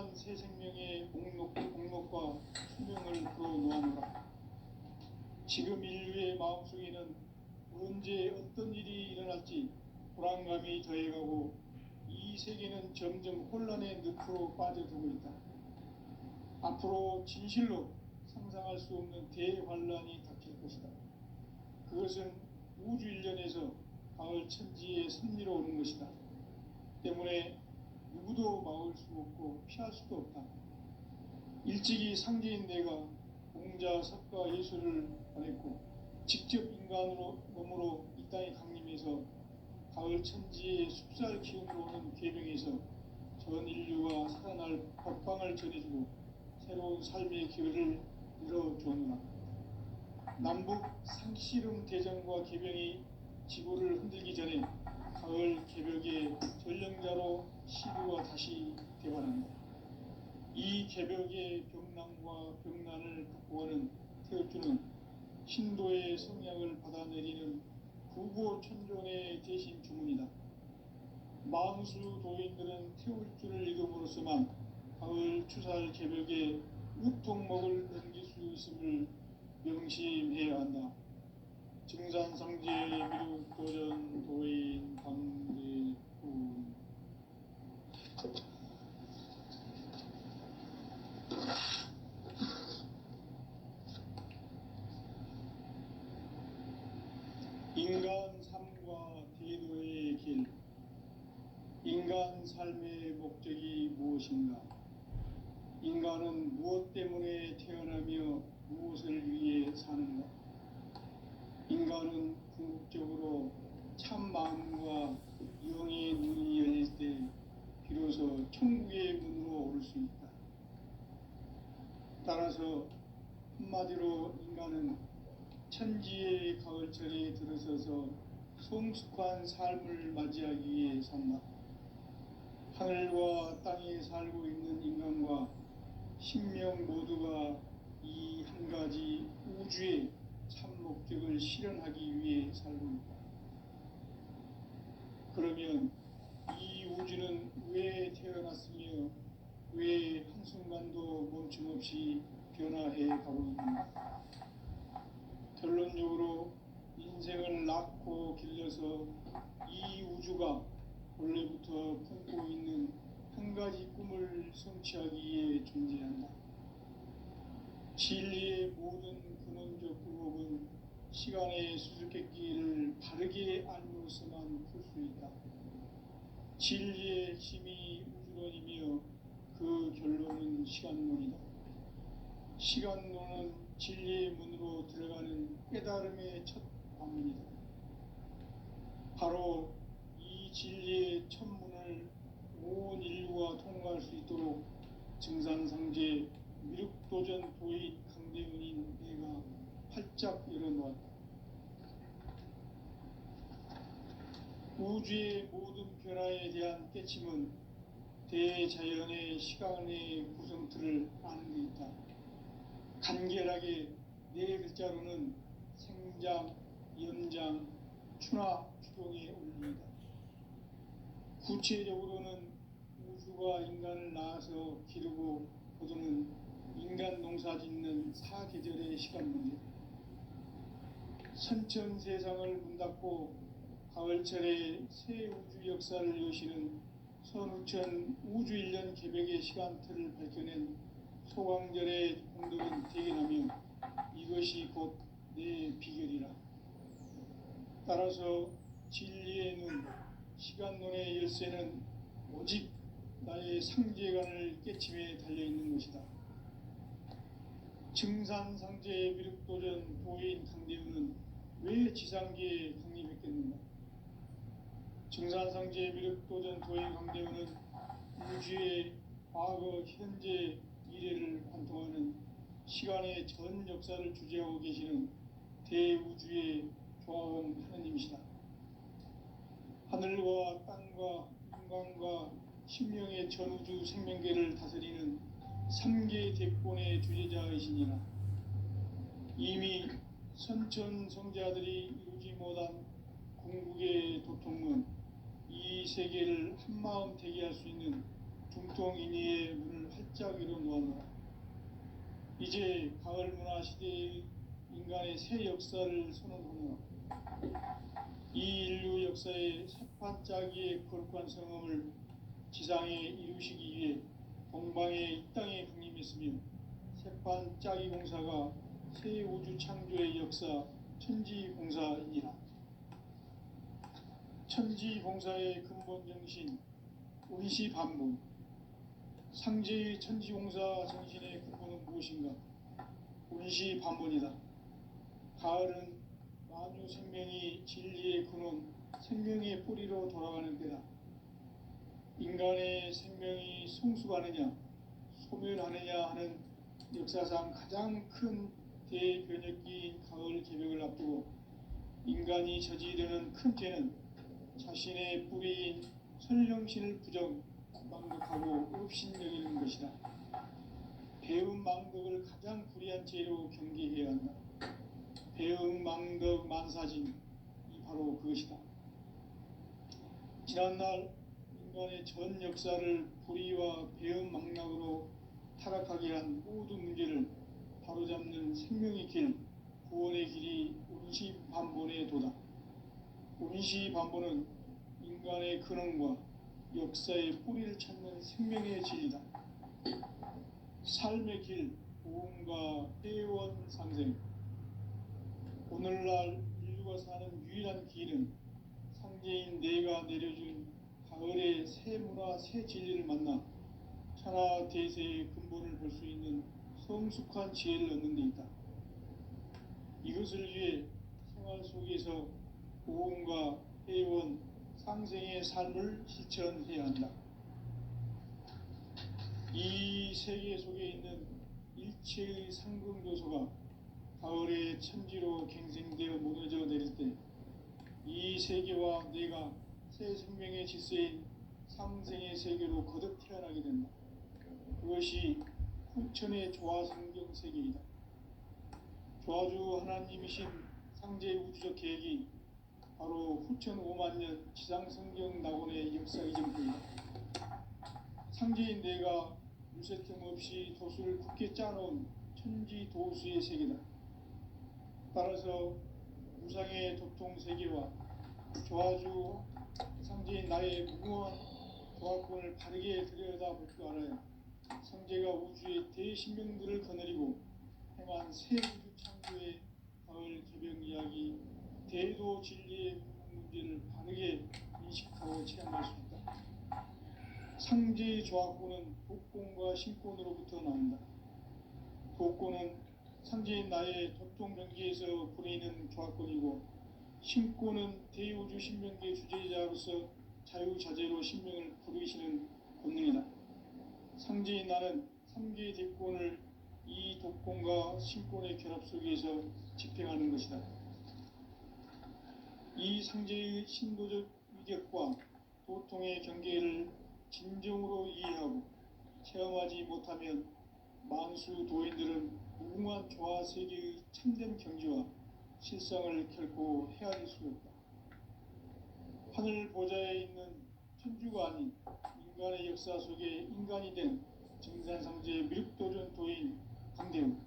무한한 새 생명의 목록과 수명을 풀어놓아노라. 지금 인류의 마음속에는 언제 어떤 일이 일어날지 불안감이 더해가고 이 세계는 점점 혼란의 늪으로 빠져들고 있다. 앞으로 진실로 상상할 수 없는 대환란이 닥칠 것이다. 그것은 우주 일련에서 가을 천지의 섭리로 오는 것이다. 때문에 누구도 막을 수 없고 피할 수도 없다. 일찍이 상제인 내가 공자, 석가, 예수를 보냈고 직접 인간으로 몸으로 이 땅에 강림해서 가을 천지의 숲살 기운으로 오는 계명에서 전 인류가 살아날 법방을 전해주고 새로운 삶의 기회를 열어주었노라. 남북 상씨름 대전과 계병이 지구를 흔들기 전에 가을 개벽의 전령자로 시류가 다시 되어간다. 이 개벽의 병난과 병난을 극복하는 태어주는 신도의 성향을 받아내리는 구고천존의 대신 주문이다. 만수 도인들은 태울주를 읽음으로써만 가을 추살 개벽의 우통목을 넘길 수 있음을 명심해야 한다. 증산상제 미륵도전 도인 강대군. 인간 삶과 대도의 길. 인간 삶의 목적이 무엇인가? 인간은 무엇 때문에 태어나며 무엇을 위해 사는가? 인간은 궁극적으로 참 마음과 영의 눈이 열릴 때 비로소 천국의 문으로 오를 수 있다. 따라서 한마디로 인간은 천지의 가을철에 들어서서 성숙한 삶을 맞이하기 위해 산다. 하늘과 땅에 살고 있는 인간과 신명 모두가 이 한 가지 우주의 참 목적을 실현하기 위해 살고 있다. 그러면 이 우주는 왜 태어났으며 왜 한순간도 멈춤없이 변화해 가고 있는가? 결론적으로 인생을 낳고 길러서 이 우주가 원래부터 품고 있는 한 가지 꿈을 성취하기 위해 존재한다. 진리의 모든 근원적 의혹은 시간의 수수께끼를 바르게 알므로서만 풀 수 있다. 진리의 핵심이 우주론이며 그 결론은 시간론이다. 시간론은 진리의 문으로 들어가는 깨달음의 첫 방문이다. 바로 이 진리의 첫 문을 온 인류가 통과할 수 있도록 증산상제 미륵도전 도인 강대훈인 내가 활짝 열어놓았다. 우주의 모든 변화에 대한 깨침은 대자연의 시간의 구성틀을 아는 데 있다. 간결하게 네 글자로는 생장, 연장, 추나 추동의 원리이다. 구체적으로는 우주가 인간을 낳아서 기르고 거두는 인간 농사 짓는 사계절의 시간 문제. 선천 세상을 문 닫고 가을철에 새 우주 역사를 여시는 선우천 우주일년 개벽의 시간틀을 밝혀낸 소강절의 공덕은 대견하며 이것이 곧 내 비결이라. 따라서 진리의 눈, 시간론의 열쇠는 오직 나의 상제관을 깨침에 달려있는 것이다. 증산상제 미륵도전 도인 강대훈은 왜 지상계에 강림했겠는가? 증산상제 미륵도전 도인 강대훈은 우주의 과거, 현재, 미래를 관통하는 시간의 전 역사를 주재하고 계시는 대우주의 조화원 하느님이시다. 하늘과 땅과 인간과 신명의 전우주 생명계를 다스리는 3계 대권의 주제자이시니라. 이미 선천성자들이 이루지 못한 궁극의 도통은 이 세계를 한마음 되게 할 수 있는 중통인의의 문을 짝짝이로 놓았노라. 이제 가을 문화 시대의 인간의 새 역사를 선언하노라. 이 인류 역사의 새판짜기의 거룩한 성음을 지상에 이루시기 위해 동방의 이 땅에 강림했으며 새판짜기 공사가 새 우주 창조의 역사 천지공사이니라. 천지공사의 근본 정신 운시반본. 상제의 천지공사 정신의 근본은 무엇인가? 운시반본이다. 가을은 만유 생명이 진리의 근원, 생명의 뿌리로 돌아가는 때다. 인간의 생명이 성숙하느냐, 소멸하느냐 하는 역사상 가장 큰 대변혁기인 가을 개벽을 앞두고 인간이 저지르는 큰 죄는 자신의 뿌리인 선령신을 망덕하고 업신여기는 것이다. 배움 망덕을 가장 불의한 죄로 경계해야 한다. 배움 망덕 만사진, 이 바로 그것이다. 지난날 인간의 전 역사를 불의와 배움 망락으로 타락하게 한 모든 문제를 바로잡는 생명의 길, 구원의 길이 운시반본의 도다. 운시반본은 인간의 근원과 역사의 뿌리를 찾는 생명의 진리다. 삶의 길, 보험과 회원 상생. 오늘날 인류가 사는 유일한 길은 상제인 내가 내려준 가을의 새 문화, 새 진리를 만나 천하 대세의 근본을 볼 수 있는 성숙한 지혜를 얻는 데 있다. 이것을 위해 생활 속에서 보험과 회원, 상생의 삶을 실천해야 한다. 이 세계 속에 있는 일체의 상금 요소가 가을의 천지로 갱생되어 무너져 내릴 때 이 세계와 내가 새 생명의 질서인 상생의 세계로 거듭 태어나게 된다. 그것이 후천의 조화성경 세계이다. 조화주 하나님이신 상제의 우주적 계획이 바로 후천 5만년 지상성경 낙원의 역사 이전입니다. 상제인 내가 물새틈 없이 도수를 굳게 짜놓은 천지 도수의 세계다. 따라서 무상의 도통 세계와 조화주 상제인 나의 무궁한 조화권을 바르게 들여다볼 줄 알아야 상제가 우주의 대신명들을 거느리고 행한 새 우주 창조의 가을 개벽 이야기, 대도 진리의 문제를 바르게 인식하고 체험할 수 있다. 상제의 조화권은 독권과 신권으로부터 나온다. 독권은 상제인 나의 도통병기에서 부리는 조화권이고, 신권은 대우주 신명기의 주제자로서 자유자재로 신명을 부르시는 권능이다. 상제인 나는 3개의 대권을 이 독권과 신권의 결합 속에서 집행하는 것이다. 이 상제의 신도적 위격과 도통의 경계를 진정으로 이해하고 체험하지 못하면 만수 도인들은 무궁한 조화 세계의 참된 경지와 실상을 결코 헤아릴 수 없다. 하늘 보좌에 있는 천주가 아닌 인간의 역사 속에 인간이 된 정산상제의 미륵도전 도인 강대웅,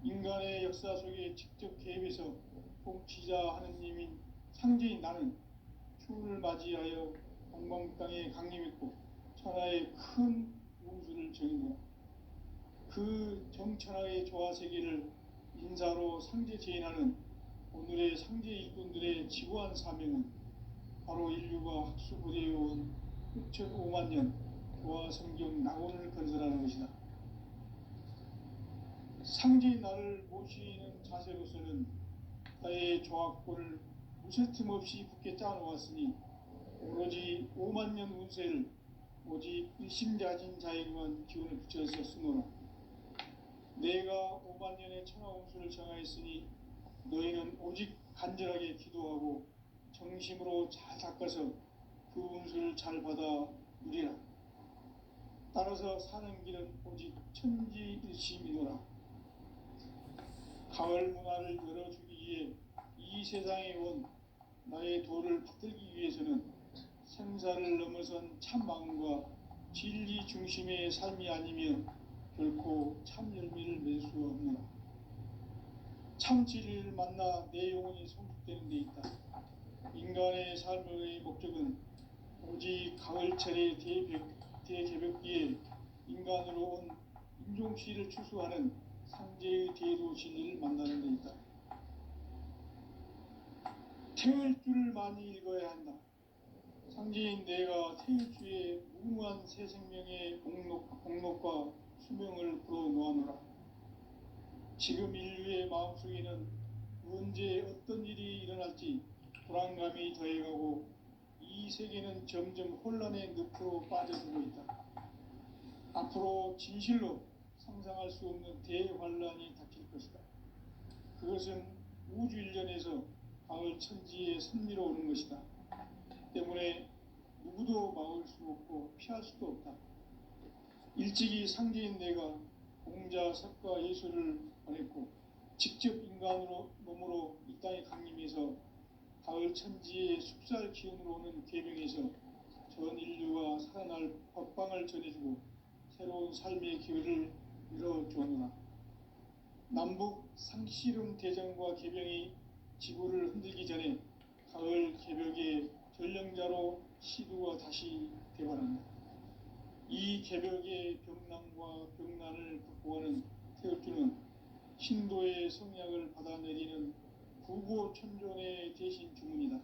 인간의 역사 속에 직접 개입해서 통치자 하느님인 상제인 나는 추운을 맞이하여 동방 땅에 강림했고 천하의 큰 운수를 정의노라. 그 정천하의 조화 세계를 인사로 상제 제인하는 오늘의 상제 일꾼들의 지구한 사명은 바로 인류가 학수부대해온 6,500년 조화 성경 낙원을 건설하는 것이다. 상제인 나를 모시는 자세로서는 나의 조화권을 무쇠틈 없이 굳게 짜놓았으니 오로지 5만년 운세를 오직 일심자진 자에게만 기운을 붙여서 쓰노라. 내가 5만년의 천하운수를 정하였으니 너희는 오직 간절하게 기도하고 정심으로 잘 닦아서 그 운수를 잘 받아 누리라. 따라서 사는 길은 오직 천지일심이노라. 가을 문화를 열어주기 위해 이 세상에 온 나의 도를 받들기 위해서는 생사를 넘어선 참 마음과 진리 중심의 삶이 아니면 결코 참 열매를 맺을 수 없노라. 참 진리를 만나 내 영혼이 성숙되는 데 있다. 인간의 삶의 목적은 오직 가을철의 대개벽기에 인간으로 온 인종씨를 추수하는 상제의 대도 진리를 만나는 데 있다. 태울 줄을 많이 읽어야 한다. 상제인 내가 태울주의 무궁한 새 생명의 목록과 수명을 불어놓아노라. 지금 인류의 마음속에는 언제 어떤 일이 일어날지 불안감이 더해가고 이 세계는 점점 혼란의 늪으로 빠져들고 있다. 앞으로 진실로 상상할 수 없는 대환란이 닥칠 것이다. 그것은 우주 일련에서 가을 천지의 섭리로 오는 것이다. 때문에 누구도 막을 수 없고 피할 수도 없다. 일찍이 상제인 내가 공자, 석가, 예수를 보냈고 직접 인간으로 몸으로 이 땅에 강림해서 가을 천지의 숲살 기운으로 오는 계명에서 전 인류가 살아날 법방을 전해주고 새로운 삶의 기회를 열어주었노라. 남북 상씨름 대전과 개병이 지구를 흔들기 전에 가을 개벽의 전령자로 시두가 다시 되어간다. 이 개벽의 병난과 병난을 극복하는 태엽주는 신도의 성약을 받아내리는 구고천존의 대신 주문이다.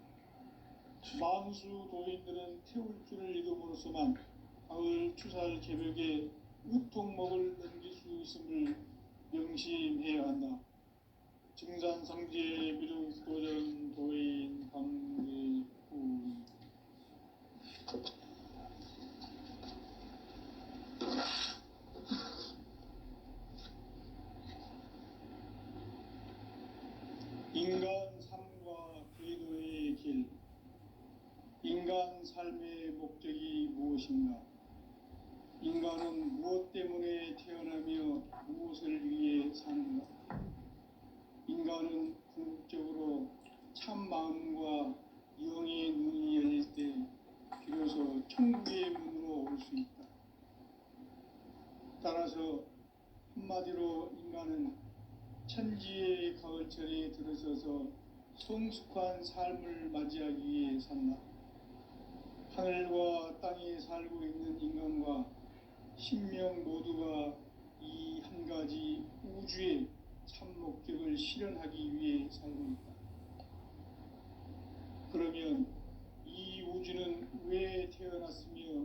만수 도인들은 태울주를 읽음으로써만 가을 추살 개벽의 으통목을 넘길 수 있음을 명심해야 한다. 증산상제 미륵도전 도인 강대구. 인간 삶과 궤도의 길. 인간 삶의 목적이 무엇인가? 인간은 무엇 때문에 태어나며 무엇을 위해 사는가? 인간은 궁극적으로 참 마음과 영의 눈이 열릴 때 비로소 천국의 문으로 올 수 있다. 따라서 한마디로 인간은 천지의 가을철에 들어서서 성숙한 삶을 맞이하기 위해 산다. 하늘과 땅에 살고 있는 인간과 신명 모두가 이 한 가지 우주의 참 목적을 실현하기 위해 살고 있다. 그러면 이 우주는 왜 태어났으며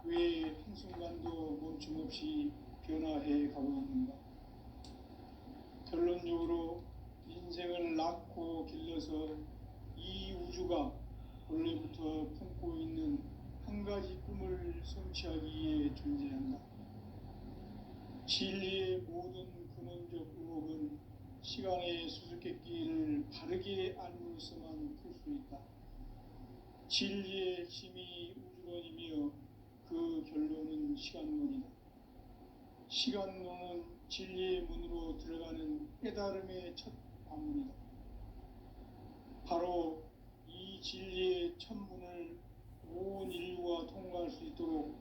왜 한순간도 멈춤없이 변화해 가고 있는가? 결론적으로 인생을 낳고 길러서 이 우주가 원래부터 품고 있는 한 가지 꿈을 성취하기 위해 존재한다. 진리의 모든 근원적 의혹은 시간의 수수께끼를 바르게 알므로서만 풀 수 있다. 진리의 핵심이 우주론이며 그 결론은 시간론이다. 시간론은 진리의 문으로 들어가는 깨달음의 첫 관문이다. 바로 이 진리의 첫 문을 온 인류가 통과할 수 있도록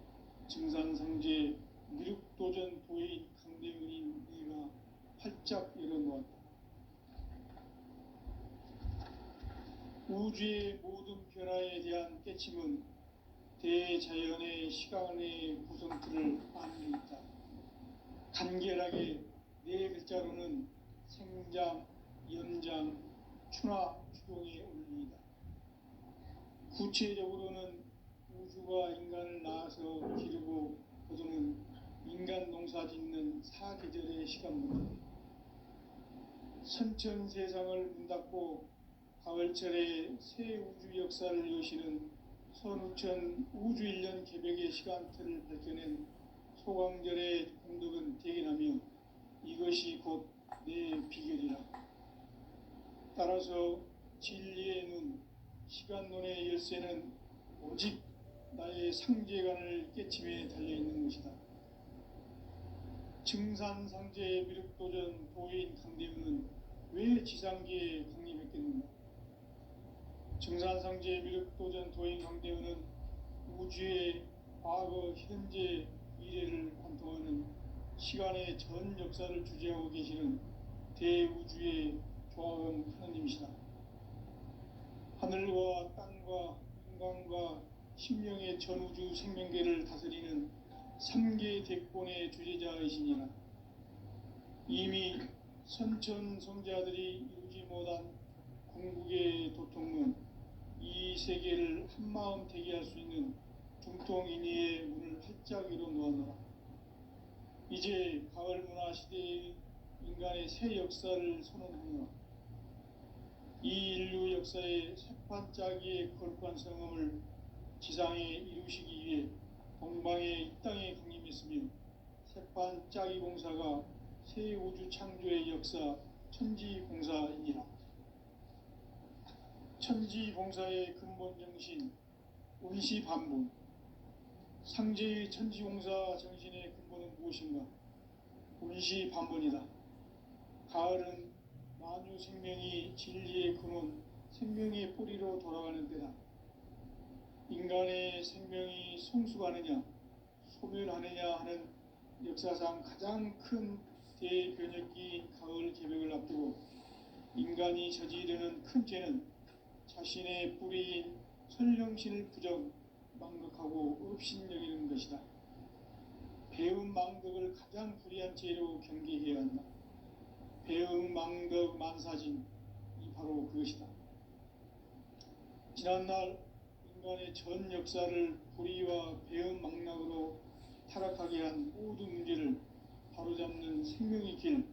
증산상제 미륵도전 도인 강대윤인 네가 활짝 열어놓았다. 우주의 모든 변화에 대한 깨침은 대자연의 시간의 구성틀을 아는 데 있다. 간결하게 네 글자로는 생장, 연장, 추나 추동의 원리이다. 구체적으로는 우주가 인간을 낳아서 기르고 거두는 인간 농사 짓는 사계절의 시간문이다. 선천 세상을 문 닫고 가을철에 새 우주 역사를 여시는 선우천 우주일년 개벽의 시간틀을 밝혀낸 소강절의 공덕은 대견하며 이것이 곧 내 비결이라. 따라서 진리의 눈, 시간론의 열쇠는 오직 나의 상제관을 깨침에 달려있는 것이다. 증산상제 미륵도전 도인 강대윤은 왜 지상계에 강림했겠는가? 증산상제 미륵도전 도인 강대윤은 우주의 과거, 현재, 미래를 관통하는 시간의 전 역사를 주재하고 계시는 대우주의 조화음 하느님이시다. 하늘과 땅과 인간과 신명의 전우주 생명계를 다스리는 삼계 대권의 주재자이시니라. 이미 선천성자들이 이루지 못한 궁극의 도통문, 이 세계를 한마음 되게 할 수 있는 중통인의의 문을 활짝 열어 놓았노라. 이제 가을 문화 시대의 인간의 새 역사를 선언하노라. 이 인류 역사의 새판짜기의 거룩한 성음을 지상에 이루시기 위해 동방의 이 땅에 강림했으며, 새판짜기 공사가 새 우주 창조의 역사 천지공사이니라. 천지공사의 근본 정신 운시반본, 상제의 천지공사 정신의 근본은 무엇인가? 운시반본이다. 가을은 만유 생명이 진리의 근원, 생명의 뿌리로 돌아가는 때다. 인간의 생명이 성숙하느냐 소멸하느냐 하는 역사상 가장 큰 대변혁기인 가을 개벽을 앞두고 인간이 저지르는 큰 죄는 자신의 뿌리인 선령신을 부정, 망극하고 업신여기는 것이다. 배음 망덕을 가장 불의한 죄로 경계해야 한다. 배음 망덕 만사진, 이 바로 그것이다. 지난날 인간의 전 역사를 불의와 배음 망락으로 타락하게 한 모든 문제를 바로잡는 생명의 길,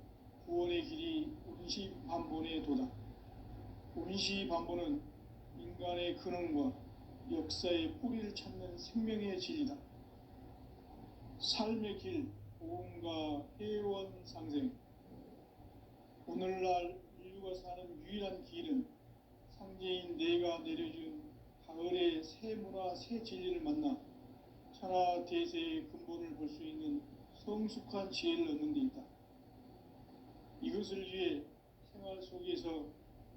구원의 길이 운시반본의 도다. 운시반본은 인간의 근원과 역사의 뿌리를 찾는 생명의 진리다. 삶의 길, 보험과 회원 상생. 오늘날 인류가 사는 유일한 길은 상제인 내가 내려준 가을의 새 문화, 새 진리를 만나 천하 대세의 근본을 볼 수 있는 성숙한 지혜를 얻는 데 있다. 이것을 위해 생활 속에서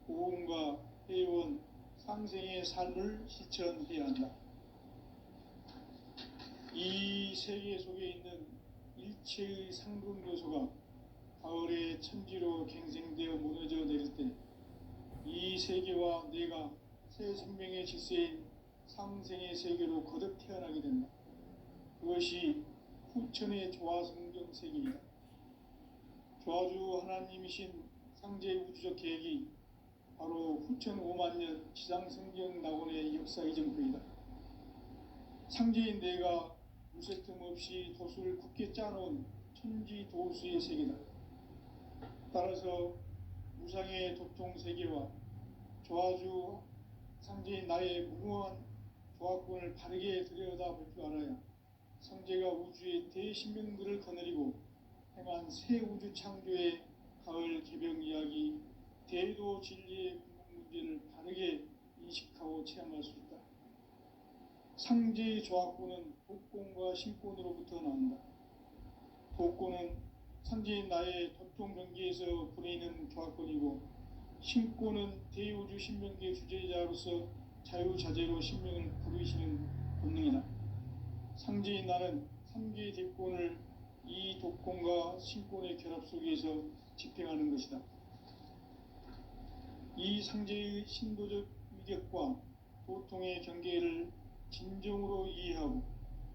보험과 회원, 상생의 삶을 실천해야 한다. 이 세계 속에 있는 일체의 상급 요소가 가을의 천지로 갱생되어 무너져 내릴 때 이 세계와 내가 새 생명의 질서인 상생의 세계로 거듭 태어나게 된다. 그것이 후천의 조화성경 세계이다. 조화주 하나님이신 상제 우주적 계획이 바로 후천 5만년 지상성경 낙원의 역사 이정표이다. 상제인 내가 무쇠 틈 없이 도수를 굳게 짜놓은 천지 도수의 세계다. 따라서 무상의 도통 세계와 조화주 상제인 나의 무궁한 조화권을 바르게 들여다볼 줄 알아야 상제가 우주의 대신명들을 거느리고 행한 새 우주 창조의 가을 개벽 이야기, 대도 진리의 근본 문제를 바르게 인식하고 체험할 수 있다. 상제의 조화권은 독권과 신권으로부터 나온다. 독권은 상제인 나의 도통 경계에서 부리는 조화권이고, 신권은 대우주 신명계 주제자로서 자유자재로 신명을 부르시는 본능이다. 상제인 나는 삼계의 대권을 이 독권과 신권의 결합 속에서 집행하는 것이다. 이 상제의 신도적 위격과 도통의 경계를 진정으로 이해하고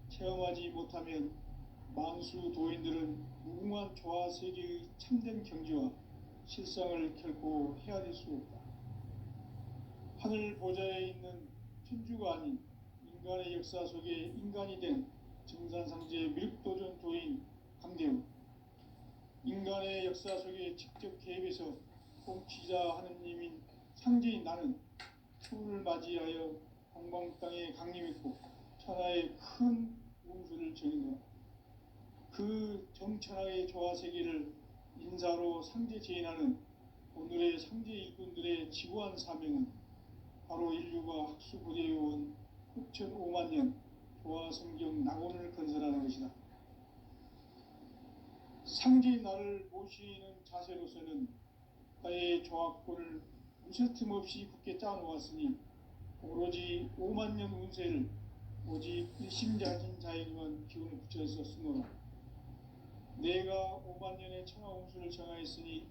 체험하지 못하면 만수 도인들은 무궁한 조화 세계의 참된 경지와 실상을 결코 헤아릴 수 없다. 하늘 보좌에 있는 천주가 아닌 인간의 역사 속에 인간이 된 정산상제 밀도전 도인 강대우, 인간의 역사 속에 직접 개입해서 통치자 하느님인 상제인 나는 추운을 맞이하여 동방 땅에 강림했고 천하의 큰 운수를 정인노라. 그 정천하의 조화 세계를 인사로 상제 제인하는 오늘의 상제 일꾼들의 지구한 사명은 바로 인류가 학수고대해온 후천 5만년 조화 성경 낙원을 건설하는 것이다. 상제인 나를 모시는 자세로서는 나의 조화권을 무쇠틈 없이 굳게 짜놓았으니 오로지 5만년 운세를 오직 일심자진 자에게만 기운을 붙여서 쓰노라. 내가 5만 년의 천하 운수를 정하였으니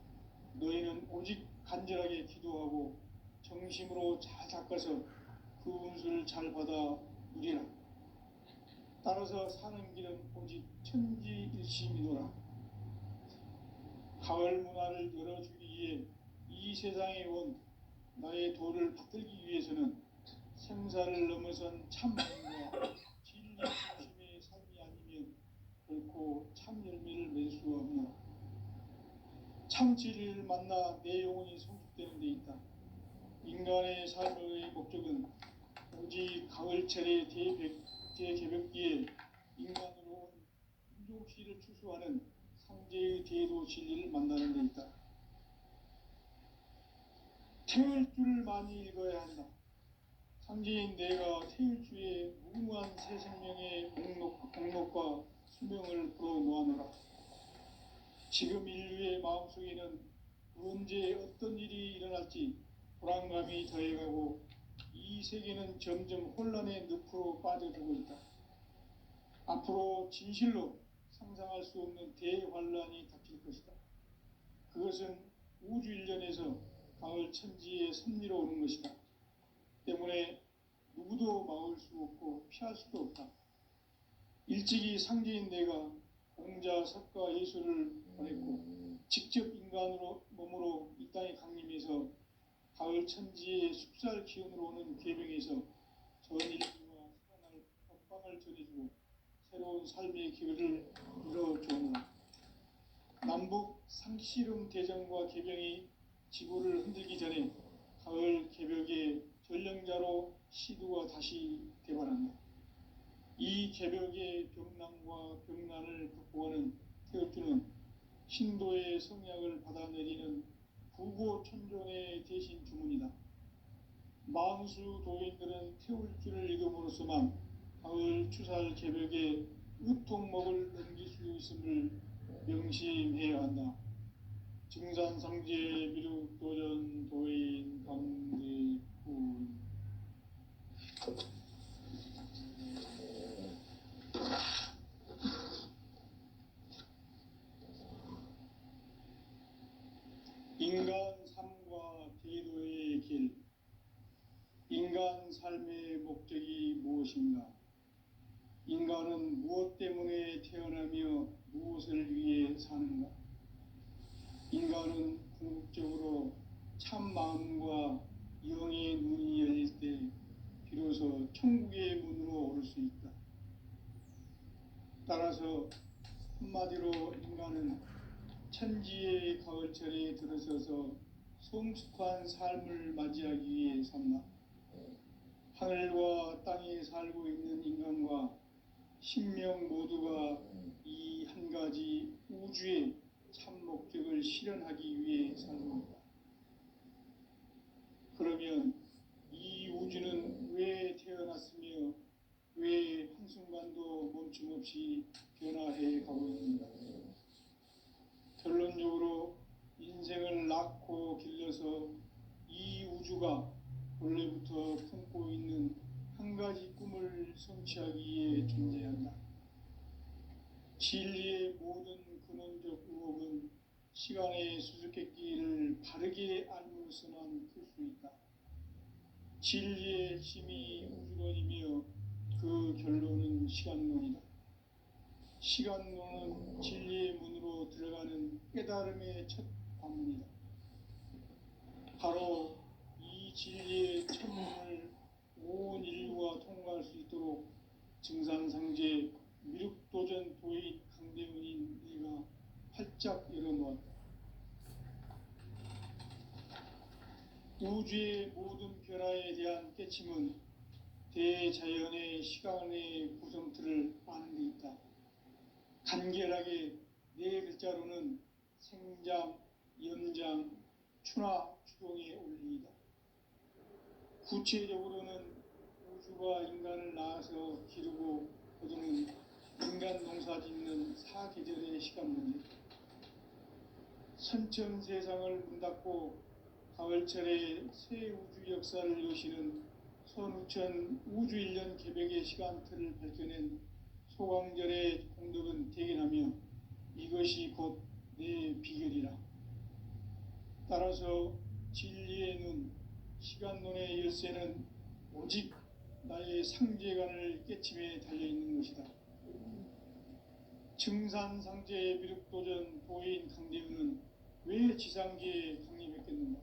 너희는 오직 간절하게 기도하고 정심으로 잘 닦아서 그 운수를 잘 받아 누리라. 따라서 사는 길은 오직 천지일심이노라. 가을 문화를 열어주기 위해 이 세상에 온 나의 도를 받들기 위해서는 생사를 넘어선 참 마음과 진리 중심의 삶이 아니면 결코 참 열매를 맺을 수 없노라. 참 진리를 만나 내 영혼이 성숙되는 데 있다. 인간의 삶의 목적은 오직 가을철의 대개벽기에 인간으로 온 인종시를 추수하는 상제의 대도 진리를 만나는 데 있다. 태울 줄을 많이 읽어야 한다. 상제인 내가 태울 주에 무궁한 새 생명의 목록과 수명을 불어놓아노라. 지금 인류의 마음속에는 언제 어떤 일이 일어날지 불안감이 더해가고 이 세계는 점점 혼란의 늪으로 빠져들고 있다. 앞으로 진실로 상상할 수 없는 대환란이 닥칠 것이다. 그것은 우주 일련에서 가을 천지의 섭리로 오는 것이다. 때문에 누구도 막을 수 없고 피할 수도 없다. 일찍이 상제인 내가 공자, 석가, 예수를 보냈고 직접 인간으로 몸으로 이 땅에 강림해서 가을 천지의 숲살 기운으로 오는 계병에서 전 인류와 살아날 법방을 전해주고 새로운 삶의 기회를 열어주오노라. 남북 상씨름 대전과 계병이 지구를 흔들기 전에 가을 개벽의 전령자로 시두가 다시 대발한다. 이 개벽의 병난과 병난을 극복하는 태극주는 신도의 성약을 받아내리는 부고천존의 대신 주문이다. 만수 도인들은 태울 줄을 읽음으로써만 가을 추살 개벽의 으통목을 넘길 수 있음을 명심해야 한다. 증산상제 미륵도전 도인 강대군. 인간 삶과 대도의 길. 인간 삶의 목적이 무엇인가? 인간은 무엇 때문에 태어나며 무엇을 위해 사는가? 인간은 궁극적으로 참 마음과 영의 눈이 열릴 때 비로소 천국의 문으로 오를 수 있다. 따라서 한마디로 인간은 천지의 가을철에 들어서서 성숙한 삶을 맞이하기 위해 산다. 하늘과 땅에 살고 있는 인간과 신명 모두가 이 한 가지 우주의 참 목적을 실현하기 위해 살고 있다. 그러면 이 우주는 왜 태어났으며 왜 한순간도 멈춤없이 변화해 가고 있는가? 결론적으로 인생을 낳고 길러서 이 우주가 원래부터 품고 있는 한 가지 꿈을 성취하기 위해 존재한다. 진리의 모든 근원적 의혹은 시간의 수수께끼를 바르게 알므로서만 풀 수 있다. 진리의 힘이 우주론이며 그 결론은 시간론이다. 시간론은 진리의 문으로 들어가는 깨달음의 첫 관문이다. 바로 이 진리의 첫 문을 온 인류가 통과할 수 있도록 증산상제 미륵도전 도인 강대훈인 네가 활짝 열어놓았다. 우주의 모든 변화에 대한 깨침은 대자연의 시간의 구성틀을 아는 데 있다. 간결하게 네 글자로는 생장, 연장, 추나 추동의 원리이다. 구체적으로는 우주가 인간을 낳아서 기르고 거두는 인간 농사 짓는 사계절의 시간 문제. 선천 세상을 문 닫고 가을철에 새 우주 역사를 여시는 선우천 우주일년 개백의 시간틀을 밝혀낸 소강절의 공덕은 대견하며 이것이 곧 내 비결이라. 따라서 진리의 눈, 시간론의 열쇠는 오직 나의 상제관을 깨침에 달려있는 것이다. 증산상제의 미륵도전 도인 강대우는 왜 지상계에 강림했겠는가?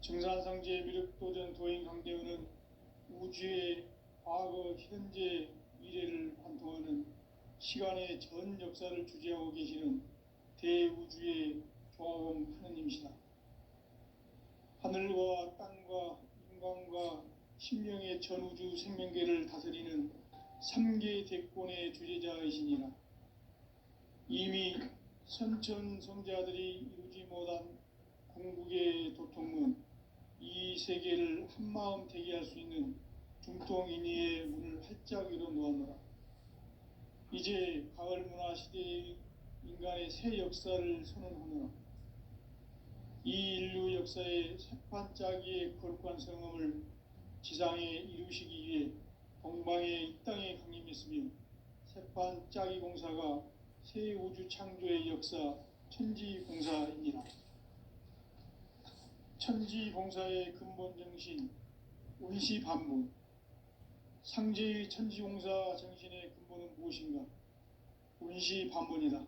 증산상제의 미륵도전 도인 강대우는 우주의 과거, 현재, 미래를 관통하는 시간의 전 역사를 주재하고 계시는 대우주의 조화범 하느님이시다. 하늘과 땅과 인간과 신명의 전우주 생명계를 다스리는 3개 대권의 주제자이시니라. 이미 선천성자들이 이루지 못한 궁극의 도통문, 이 세계를 한마음 되게 할 수 있는 중통인의의 문을 활짝 열어 놓았노라. 이제 가을 문화 시대의 인간의 새 역사를 선언하노라. 이 인류 역사의 새판짜기의 거룩한 성음을 지상에 이루시기 위해 동방의 이 땅에 강림했으며 새판짜기 공사가 새 우주 창조의 역사 천지공사이니라. 천지공사의 근본 정신 운시반분, 상제의 천지공사 정신의 근본은 무엇인가? 운시반분이다.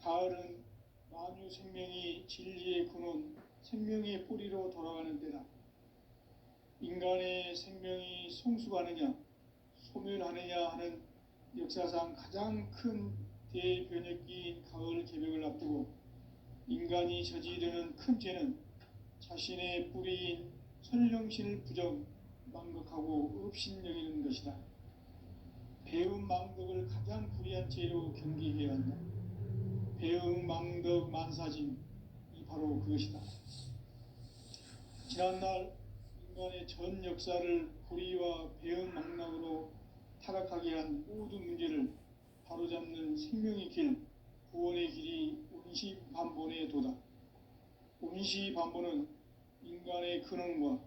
가을은 만유 생명이 진리의 근원, 생명의 뿌리로 돌아가는 때다. 인간의 생명이 성숙하느냐, 소멸하느냐 하는 역사상 가장 큰 대변혁기인 가을 개벽을 앞두고 인간이 저지르는 큰 죄는 자신의 뿌리인 선령신을 부정, 망극하고 업신여기는 것이다. 배음 망덕을 가장 불의한 죄로 경계해야 한다. 배음 망덕 만사진, 이 바로 그것이다. 지난날 인간의 전 역사를 불의와 배음 망락으로 타락하게 한 모든 문제를 바로잡는 생명의 길, 구원의 길이 운시반본의 도다. 운시반본은 인간의 근원과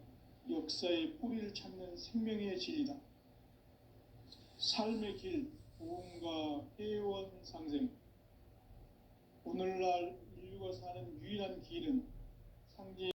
역사의 뿌리를 찾는 생명의 진리다. 삶의 길, 구원과 회원 상생. 오늘날 인류가 사는 유일한 길은 상제